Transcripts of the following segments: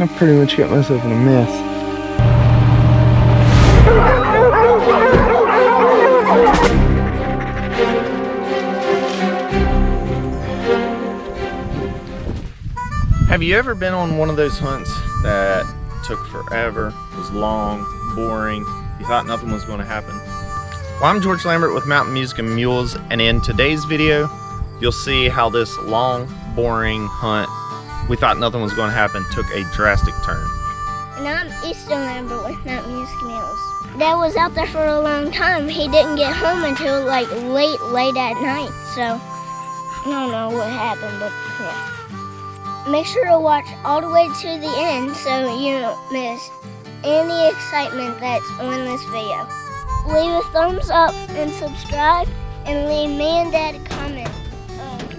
I pretty much got myself in a mess. Have you ever been on one of those hunts that took forever, was long, boring, you thought nothing was going to happen? Well, I'm George Lambert with Mountain Music and Mules, and in today's video, you'll see how this long, boring hunt, we thought nothing was going to happen, took a drastic turn. And I'm Easton Lambert with Mountain Music and Mules. Dad was out there for a long time. He didn't get home until like late at night, so I don't know what happened, but yeah. Make sure to watch all the way to the end so you don't miss any excitement that's on this video. Leave a thumbs up and subscribe, and leave me and Dad a comment.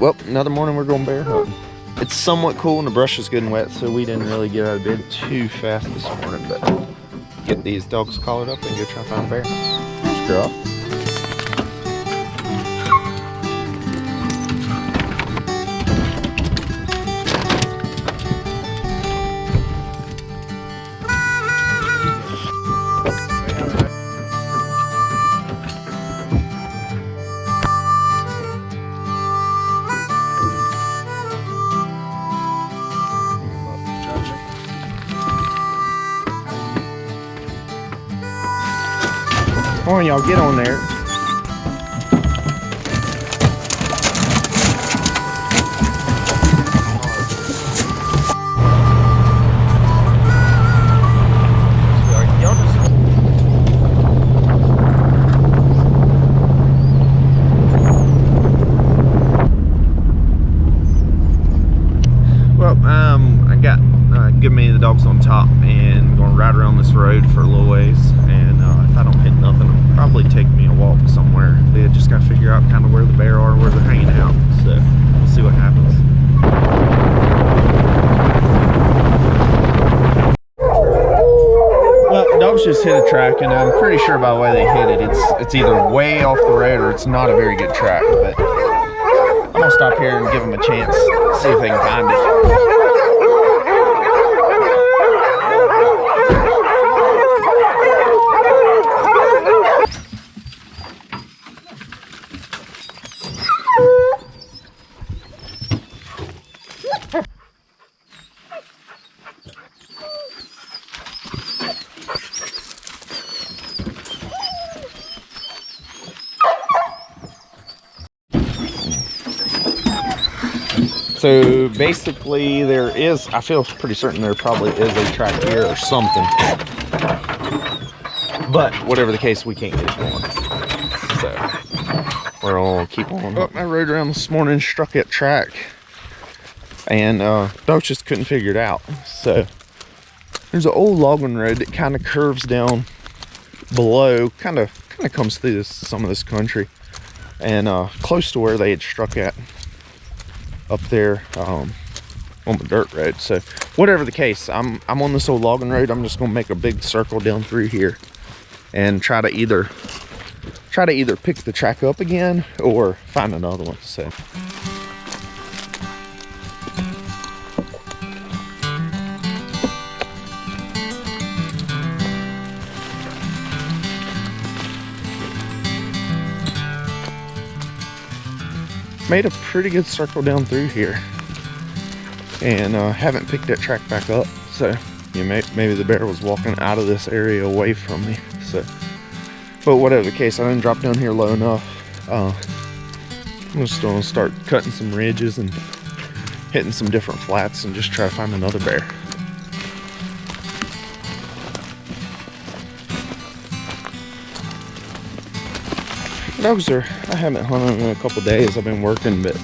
Well, another morning we're going bear hunting. It's somewhat cool and the brush is good and wet, so we didn't really get out of bed too fast this morning, but get these dogs collared up and go try to find a bear. There's girl. Come on, y'all, get on there. Well, I got good many of the dogs on top and going to ride around this road for a little ways, and if I don't hit nothing, it'll probably take me a walk somewhere. They just got to figure out kind of where the bear are, where they're hanging out, so we'll see what happens. Well, the dogs just hit a track, and I'm pretty sure by the way they hit it, it's either way off the road or it's not a very good track, but I'm gonna stop here and give them a chance, see if they can find it. So basically there is, I feel pretty certain there probably is a track here or something. But whatever the case, we can't get it going. So we're gonna keep on. Oh, I rode around this morning, struck that track, and dogs just couldn't figure it out. So there's an old logging road that kind of curves down below, kind of comes through some of this country, and close to where they had struck at up there on the dirt road. So whatever the case, I'm on this old logging road. I'm just gonna make a big circle down through here and try to either pick the track up again or find another one. So made a pretty good circle down through here, and haven't picked that track back up. So you know, maybe the bear was walking out of this area away from me. So, but whatever the case, I didn't drop down here low enough. I'm just gonna start cutting some ridges and hitting some different flats and just try to find another bear. Dogs are, I haven't hunted in a couple days. I've been working, but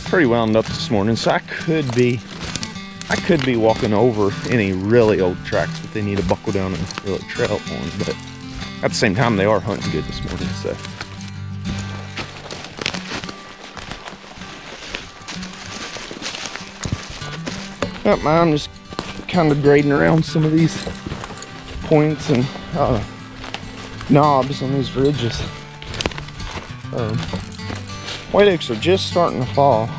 pretty wound up this morning, so I could be walking over any really old tracks that they need to buckle down and really trail on. But at the same time, they are hunting good this morning. So yep, I'm just kind of grading around some of these points and knobs on these ridges. White oaks are just starting to fall.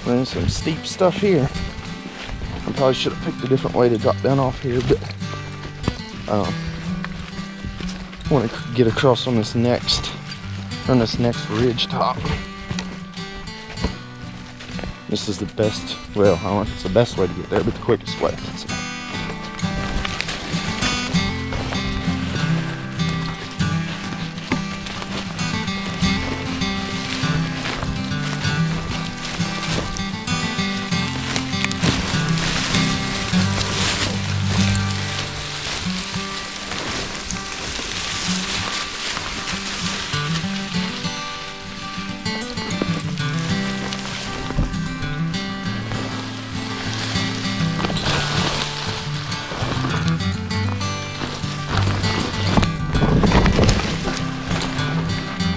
Running some steep stuff here. I probably should have picked a different way to drop down off here, but I want to get across on this next ridge top. This is the best, well, I don't know if it's the best way to get there, but the quickest way. So.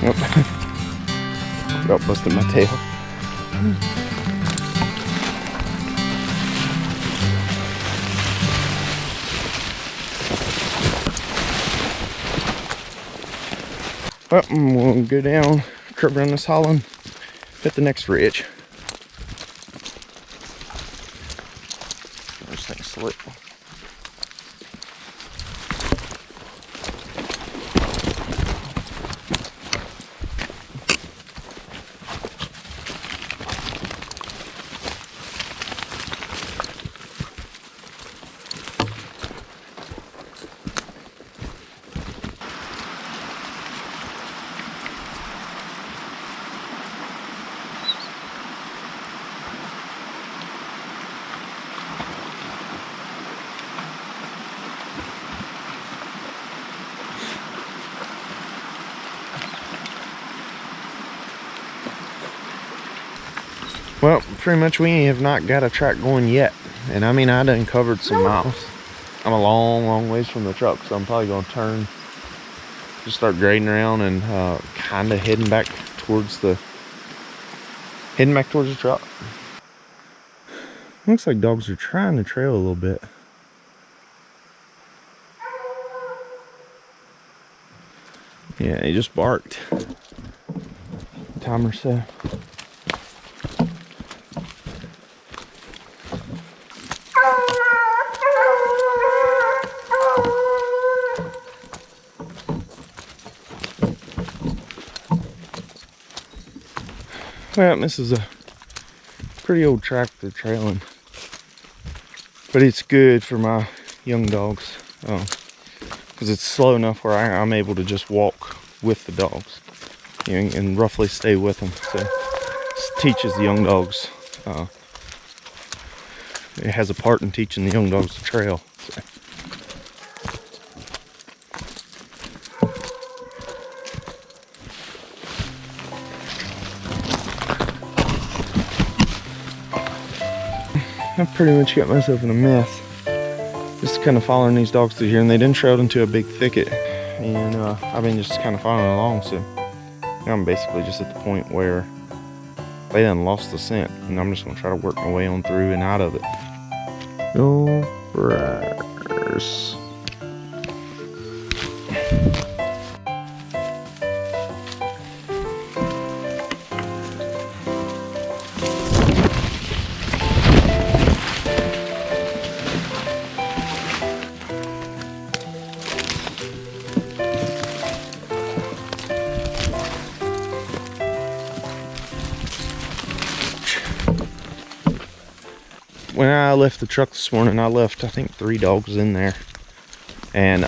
Yep. About busted my tail. Well, we'll go down, curve around this hollow, and hit the next ridge. This thing's slick. Well, pretty much we have not got a track going yet. And I mean, I done covered some miles. I'm a long ways from the truck, so I'm probably gonna turn, just start grading around and kind of heading back towards the truck. Looks like dogs are trying to trail a little bit. Yeah, he just barked. Timer set. Well, this is a pretty old track they're trailing, but it's good for my young dogs because it's slow enough where I'm able to just walk with the dogs, you know, and roughly stay with them. So it teaches the young dogs. It has a part in teaching the young dogs to trail. So. I pretty much got myself in a mess. Just kind of following these dogs through here, and they didn't trail into a big thicket. And I've been just kind of following along, so now I'm basically just at the point where they done lost the scent, and I'm just gonna try to work my way on through and out of it. Go Briars. When I left the truck this morning, I left, I think, 3 dogs in there. And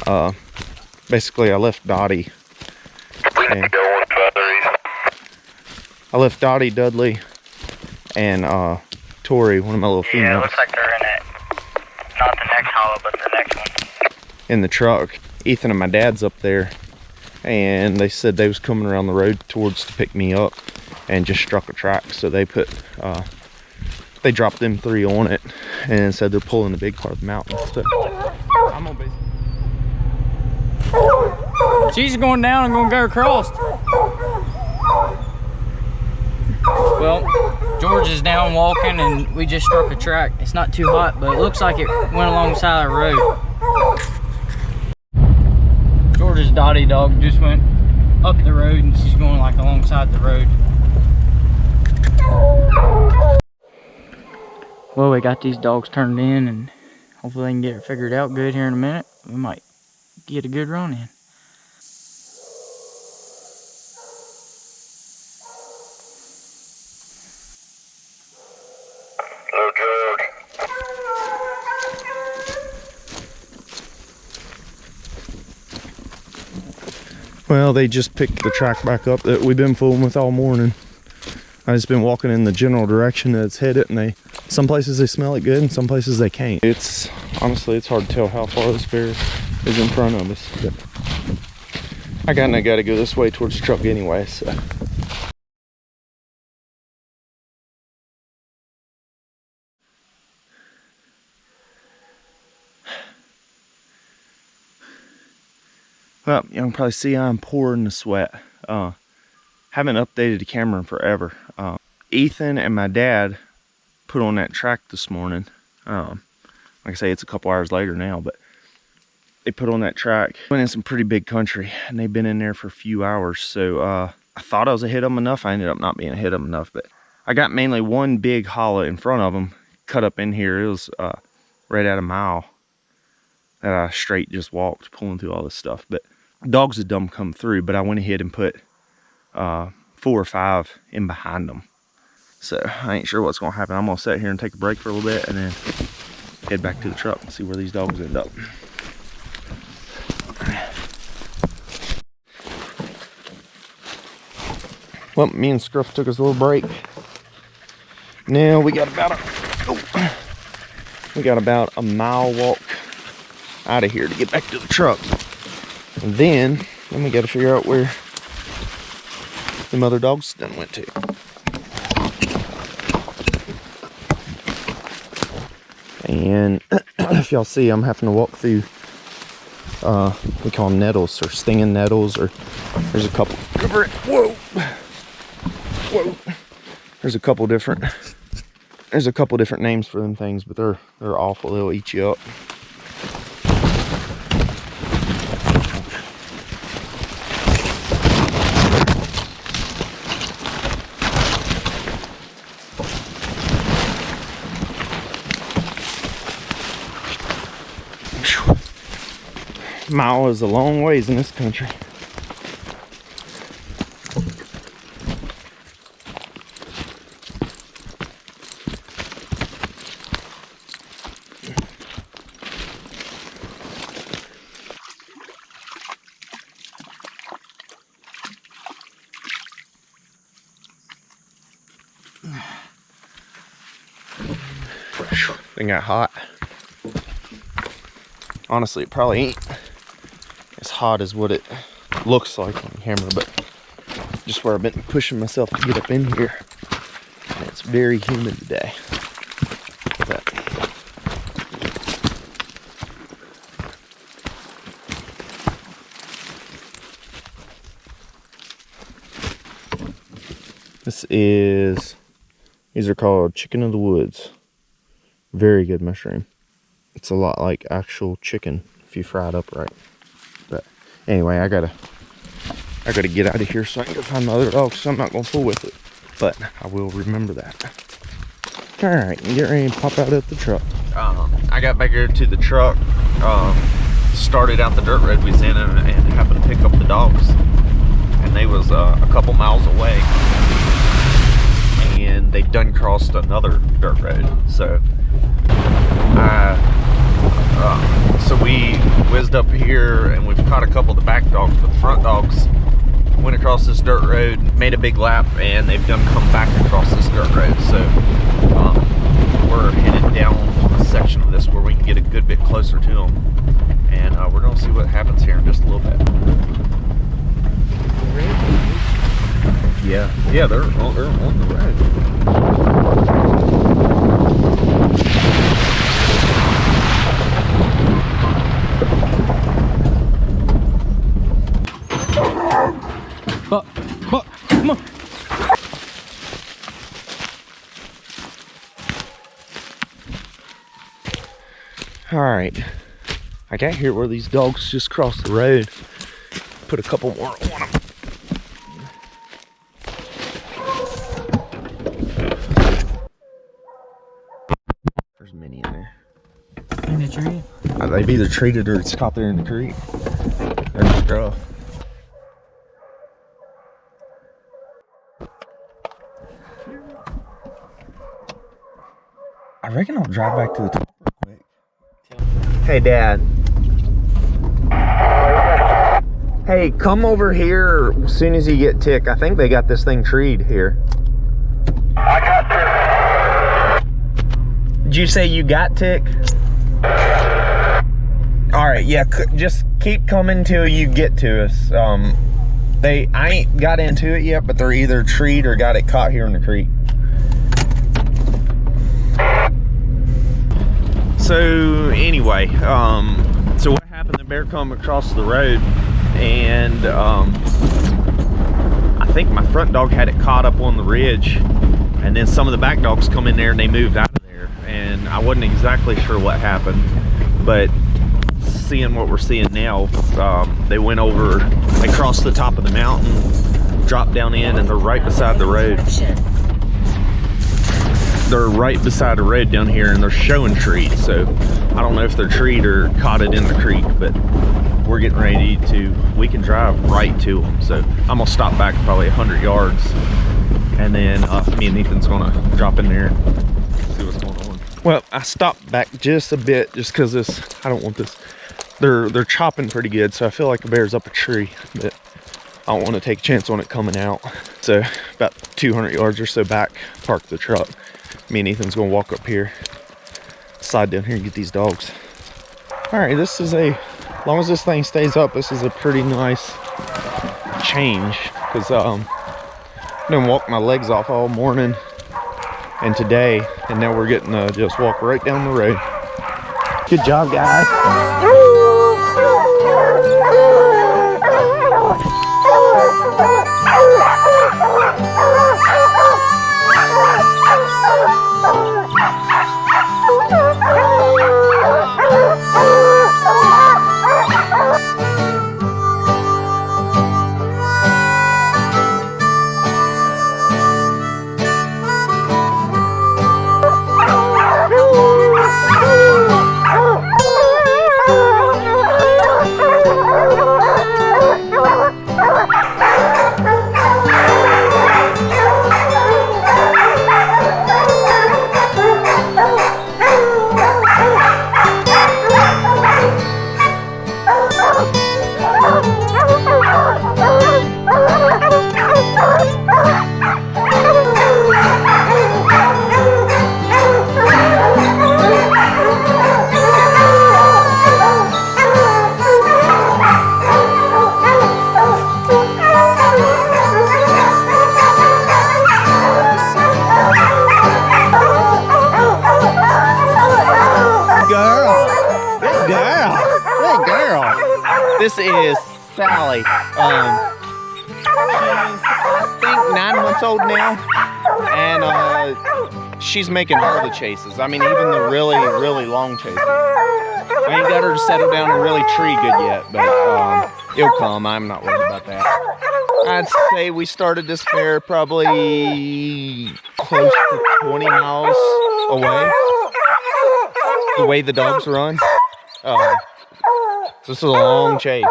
basically I left Dottie. I left Dottie, Dudley, and Tori, one of my little females. Yeah, it looks like they're in it. Not the next hollow, but the next one. In the truck. Ethan and my dad's up there, and they said they was coming around the road towards to pick me up and just struck a track. So they put they dropped them 3 on it and said they're pulling a big part of the mountain. So I'm gonna She's going down and gonna go across. Well, George is down walking and we just struck a track. It's not too hot, but it looks like it went along the side of the road. George's Dottie dog just went up the road and she's going like alongside the road. Well, we got these dogs turned in, and hopefully they can get it figured out good here in a minute. We might get a good run in. Hello, George. Well, they just picked the track back up that we've been fooling with all morning. I just been walking in the general direction that it's headed, and some places they smell it good and some places they can't. It's honestly, it's hard to tell how far this bear is in front of us. But I kinda gotta go this way towards the truck anyway, so. Well, you can probably see I'm pouring the sweat. Haven't updated the camera in forever. Ethan and my dad put on that track this morning. Like I say, it's a couple hours later now, but they put on that track. Went in some pretty big country, and they've been in there for a few hours. So I thought I was ahead of them enough. I ended up not being ahead of them enough, but I got mainly one big hollow in front of them, cut up in here. It was right at a mile that I straight just walked, pulling through all this stuff. But dogs had done come through, but I went ahead and put 4 or 5 in behind them. So I ain't sure what's gonna happen. I'm gonna sit here and take a break for a little bit and then head back to the truck and see where these dogs end up. Well, me and Scruff took us a little break. Now we got about a mile walk out of here to get back to the truck. And then we gotta figure out where the other dogs then went to. And if y'all see, I'm having to walk through, we call them nettles or stinging nettles, or there's a couple, whoa, there's a couple different names for them things, but they're awful. They'll eat you up. Mile is a long ways in this country. Thing got hot. Honestly, it probably ain't as hot as what it looks like on camera, but just where I've been pushing myself to get up in here, and it's very humid today. But these are called chicken of the woods. Very good mushroom. It's a lot like actual chicken if you fry it up right. But anyway, I gotta get out of here so I can go find my other dog, so I'm not gonna fool with it. But I will remember that. Alright, get ready to pop out at the truck. I got back here to the truck, started out the dirt road we was in, and happened to pick up the dogs. And they was a couple miles away. And they done crossed another dirt road. So so we whizzed up here, and we've caught a couple of the back dogs, but the front dogs went across this dirt road, made a big lap, and they've done come back across this dirt road. So we're headed down a section of this where we can get a good bit closer to them, and we're gonna see what happens here in just a little bit. Yeah, they're on the road. Come on. All right, I got here where these dogs just crossed the road. Put a couple more on them. tree? They've either treated or it's caught there in the creek. They're in the scruff. I reckon I'll drive back to the top real quick. Hey, Dad. Hey, come over here as soon as you get tick. I think they got this thing treed here. I got tick. Did you say you got tick? All right, yeah, just keep coming till you get to us. I ain't got into it yet, but they're either treed or got it caught here in the creek. So anyway, so what happened, the bear come across the road and I think my front dog had it caught up on the ridge, and then some of the back dogs come in there and they moved out of there, and I wasn't exactly sure what happened, but seeing what we're seeing now, they went over, they crossed the top of the mountain, dropped down in, and they're right beside the road. They're right beside the road down here, and they're showing trees, so I don't know if they're treed or caught it in the creek, but we're getting ready to, we can drive right to them. So I'm gonna stop back probably 100 yards, and then me and Ethan's gonna drop in there and see what's going on. Well, I stopped back just a bit just because this, I don't want this, they're chopping pretty good, so I feel like the bear's up a tree, but I don't want to take a chance on it coming out. So about 200 yards or so back, park the truck. Me and Ethan's gonna walk up here, slide down here and get these dogs. All right, this is as long as this thing stays up, this is a pretty nice change, because I didn't walk my legs off all morning and today, and now we're getting to just walk right down the road. Good job, guys. This is Sally. She's, I think, 9 months old now, and she's making all the chases. I mean, even the really, really long chases. I ain't got her to settle down and really tree good yet, but it'll come. I'm not worried about that. I'd say we started this fair probably close to 20 miles away, the way the dogs run. This is a long chase.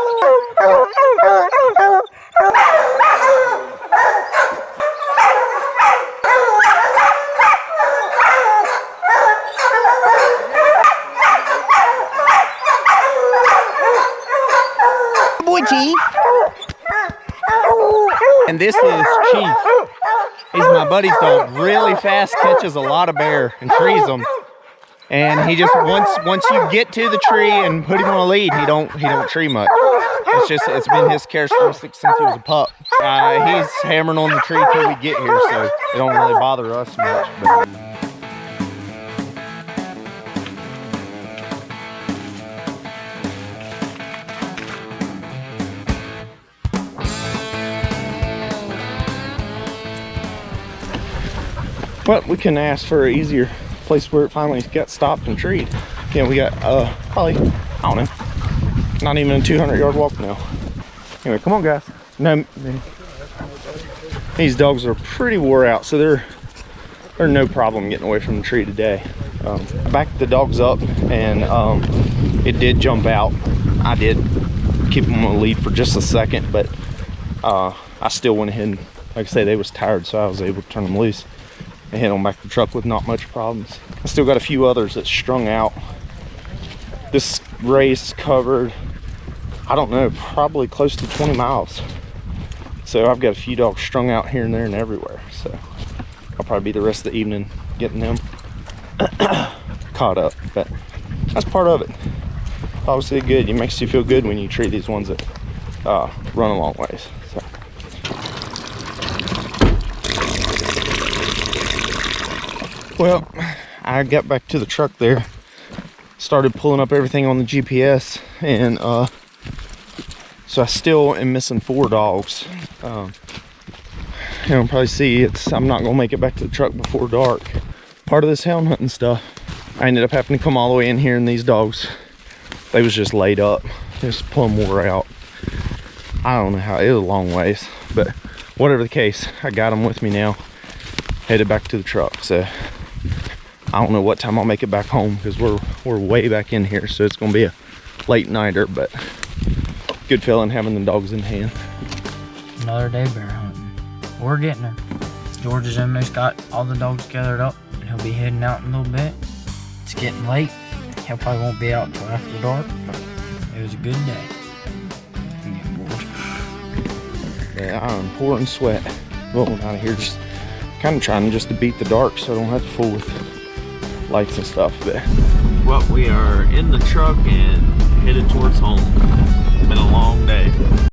Good boy, Chief. And this is Chief. He's my buddy's dog. Really fast, catches a lot of bear and trees them. And he just once you get to the tree and put him on a lead, he don't tree much. It's been his characteristic since he was a pup. He's hammering on the tree till we get here, so it don't really bother us much. But. Well, we couldn't ask for an easier place where it finally got stopped and treed. Yeah, we got probably, I don't know, not even a 200-yard walk now. Anyway, come on, guys. No, these dogs are pretty wore out, so they're there's no problem getting away from the tree today. Backed the dogs up, and it did jump out. I did keep them on the lead for just a second, but I still went ahead and, like I say, they was tired, so I was able to turn them loose and head on back to the truck with not much problems. I still got a few others that strung out. This race covered, I don't know, probably close to 20 miles. So I've got a few dogs strung out here and there and everywhere. So I'll probably be the rest of the evening getting them caught up. But that's part of it. Obviously good. It makes you feel good when you treat these ones that run a long ways. So. Well, I got back to the truck there, started pulling up everything on the GPS, and so I still am missing 4 dogs. You'll probably see I'm not gonna make it back to the truck before dark. Part of this hound hunting stuff, I ended up having to come all the way in here, and these dogs, they was just laid up, just plumb wore out. I don't know how, it was a long ways, but whatever the case, I got them with me now, headed back to the truck. So I don't know what time I'll make it back home, because we're way back in here, so it's gonna be a late nighter, but good feeling having the dogs in hand. Another day bear hunting. We're getting her. George has almost got all the dogs gathered up, and he'll be heading out in a little bit. It's getting late. He probably won't be out until after dark, but it was a good day. I'm getting bored. Yeah, I'm pouring sweat rolling out of here, just kind of trying just to beat the dark so I don't have to fool with lights and stuff. But well, we are in the truck and headed towards home. It's been a long day.